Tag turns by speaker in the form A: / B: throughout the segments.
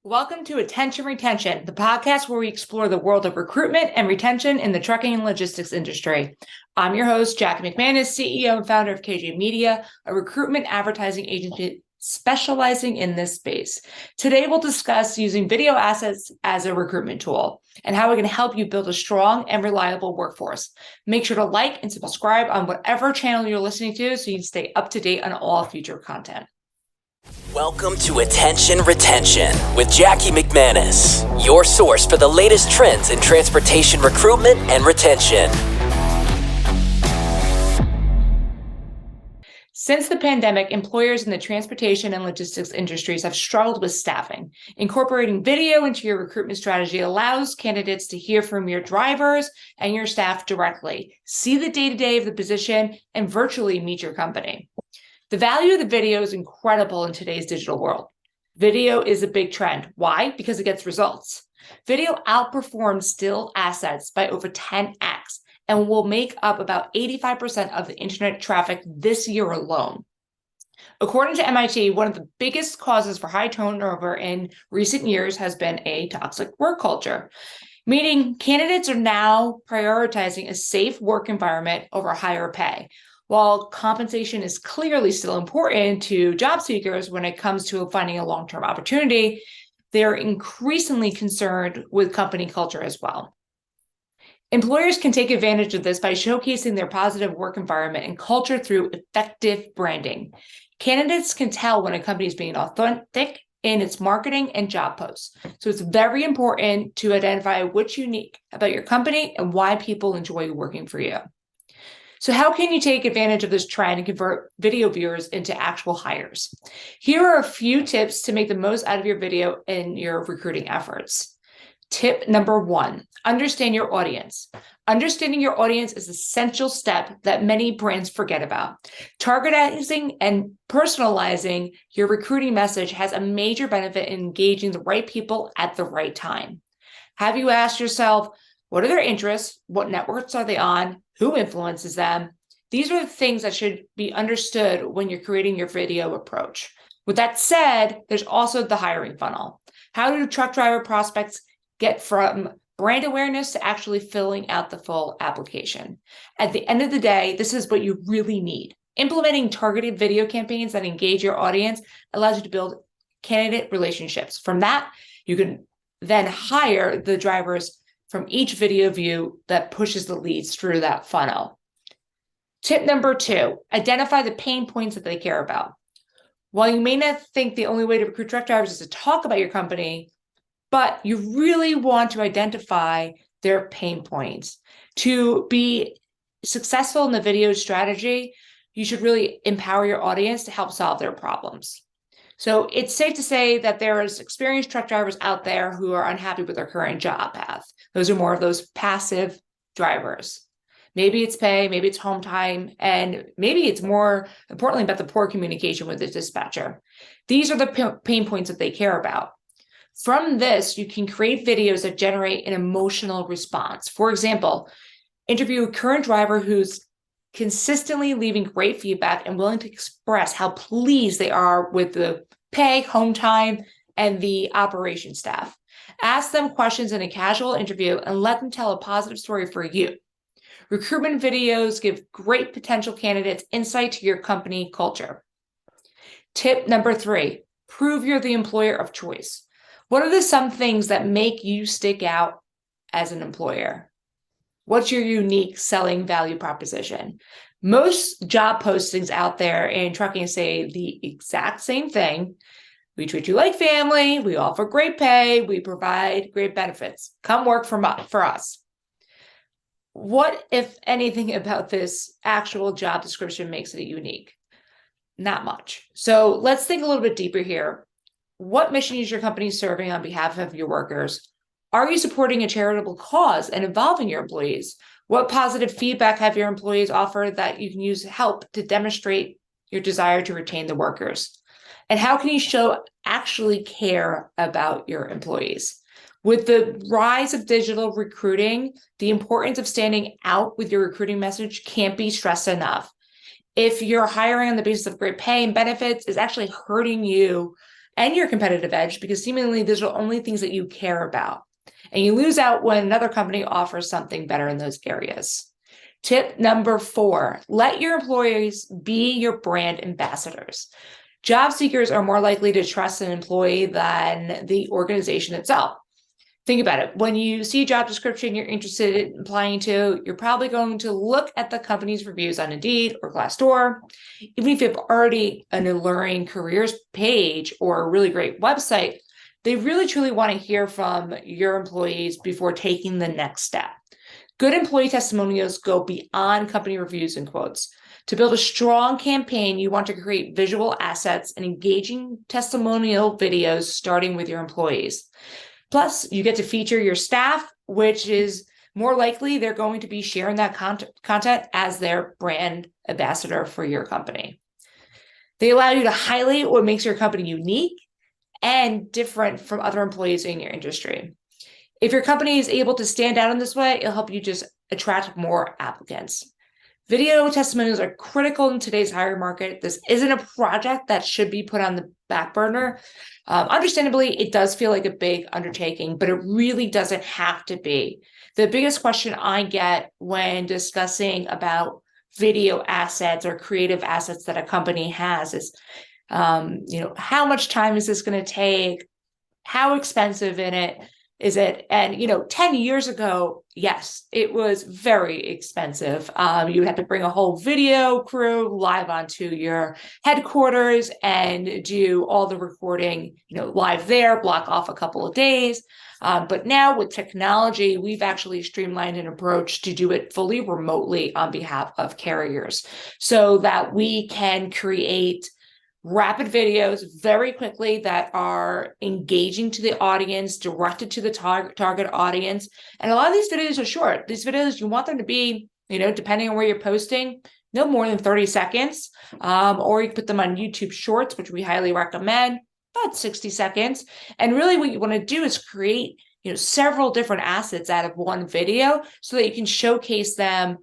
A: Welcome to Attention Retention, the podcast where we explore the world of recruitment and retention in the trucking and logistics industry. I'm your host, Jackie McManus, CEO and founder of KJ Media, a recruitment advertising agency specializing in this space. Today, we'll discuss using video assets as a recruitment tool and how it can help you build a strong and reliable workforce. Make sure to like and subscribe on whatever channel you're listening to so you can stay up to date on all future content.
B: Welcome to Attention Retention with Jackie McManus, your source for the latest trends in transportation recruitment and retention.
A: Since the pandemic, employers in the transportation and logistics industries have struggled with staffing. Incorporating video into your recruitment strategy allows candidates to hear from your drivers and your staff directly, see the day-to-day of the position, and virtually meet your company. The value of the video is incredible in today's digital world. Video is a big trend. Why? Because it gets results. Video outperforms still assets by over 10x and will make up about 85% of the internet traffic this year alone. According to MIT, one of the biggest causes for high turnover in recent years has been a toxic work culture, meaning candidates are now prioritizing a safe work environment over higher pay. While compensation is clearly still important to job seekers when it comes to finding a long-term opportunity, they're increasingly concerned with company culture as well. Employers can take advantage of this by showcasing their positive work environment and culture through effective branding. Candidates can tell when a company is being authentic in its marketing and job posts. So it's very important to identify what's unique about your company and why people enjoy working for you. So how can you take advantage of this trend and convert video viewers into actual hires? Here are a few tips to make the most out of your video in your recruiting efforts. Tip number 1, understand your audience. Understanding your audience is an essential step that many brands forget about. Targeting and personalizing your recruiting message has a major benefit in engaging the right people at the right time. Have you asked yourself, what are their interests? What networks are they on? Who influences them? These are the things that should be understood when you're creating your video approach. With that said, there's also the hiring funnel. How do truck driver prospects get from brand awareness to actually filling out the full application? At the end of the day, this is what you really need. Implementing targeted video campaigns that engage your audience allows you to build candidate relationships. From that, you can then hire the drivers from each video view that pushes the leads through that funnel. Tip number 2, identify the pain points that they care about. While you may not think the only way to recruit truck drivers is to talk about your company, but you really want to identify their pain points. To be successful in the video strategy, you should really empower your audience to help solve their problems. So it's safe to say that there's experienced truck drivers out there who are unhappy with their current job path. Those are more of those passive drivers. Maybe it's pay, maybe it's home time, and maybe it's more importantly about the poor communication with the dispatcher. These are the pain points that they care about. From this, you can create videos that generate an emotional response. For example, interview a current driver who's consistently leaving great feedback and willing to express how pleased they are with the pay, home time, and the operation staff. Ask them questions in a casual interview and let them tell a positive story for you. Recruitment videos give great potential candidates insight to your company culture. Tip number 3, prove you're the employer of choice. What are some things that make you stick out as an employer? What's your unique selling value proposition? Most job postings out there in trucking say the exact same thing. We treat you like family. We offer great pay. We provide great benefits. Come work for us. What, if anything, about this actual job description makes it unique? Not much. So let's think a little bit deeper here. What mission is your company serving on behalf of your workers? Are you supporting a charitable cause and involving your employees? What positive feedback have your employees offered that you can use to help to demonstrate your desire to retain the workers? And how can you actually care about your employees? With the rise of digital recruiting, the importance of standing out with your recruiting message can't be stressed enough. If you're hiring on the basis of great pay and benefits is actually hurting you and your competitive edge, because seemingly those are only things that you care about. And you lose out when another company offers something better in those areas. Tip number 4, let your employees be your brand ambassadors. Job seekers are more likely to trust an employee than the organization itself. Think about it. When you see a job description you're interested in applying to, you're probably going to look at the company's reviews on Indeed or Glassdoor. Even if you have already an alluring careers page or a really great website, they really truly want to hear from your employees before taking the next step. Good employee testimonials go beyond company reviews and quotes. To build a strong campaign, you want to create visual assets and engaging testimonial videos starting with your employees. Plus, you get to feature your staff, which is more likely they're going to be sharing that content as their brand ambassador for your company. They allow you to highlight what makes your company unique and different from other employees in your industry. If your company is able to stand out in this way, it'll help you just attract more applicants. Video testimonials are critical in today's hiring market. This isn't a project that should be put on the back burner. Understandably, it does feel like a big undertaking, but it really doesn't have to be. The biggest question I get when discussing about video assets or creative assets that a company has is, how much time is this going to take? How expensive is it? And, 10 years ago, yes, it was very expensive. You had to bring a whole video crew live onto your headquarters and do all the recording, live there, block off a couple of days. But now with technology, we've actually streamlined an approach to do it fully remotely on behalf of carriers so that we can create rapid videos very quickly that are engaging to the audience, directed to the target audience. And a lot of these videos are short. These videos, you want them to be, depending on where you're posting, no more than 30 seconds. Or you can put them on YouTube Shorts, which we highly recommend, about 60 seconds. And really what you want to do is create, several different assets out of one video so that you can showcase them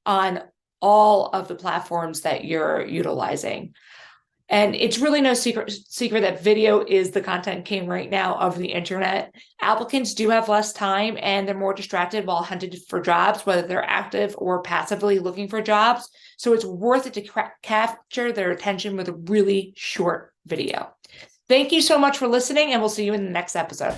A: on all of the platforms that you're utilizing. And it's really no secret that video is the content king right now of the internet. Applicants do have less time and they're more distracted while hunted for jobs, whether they're active or passively looking for jobs. So it's worth it to capture their attention with a really short video. Thank you so much for listening, and we'll see you in the next episode.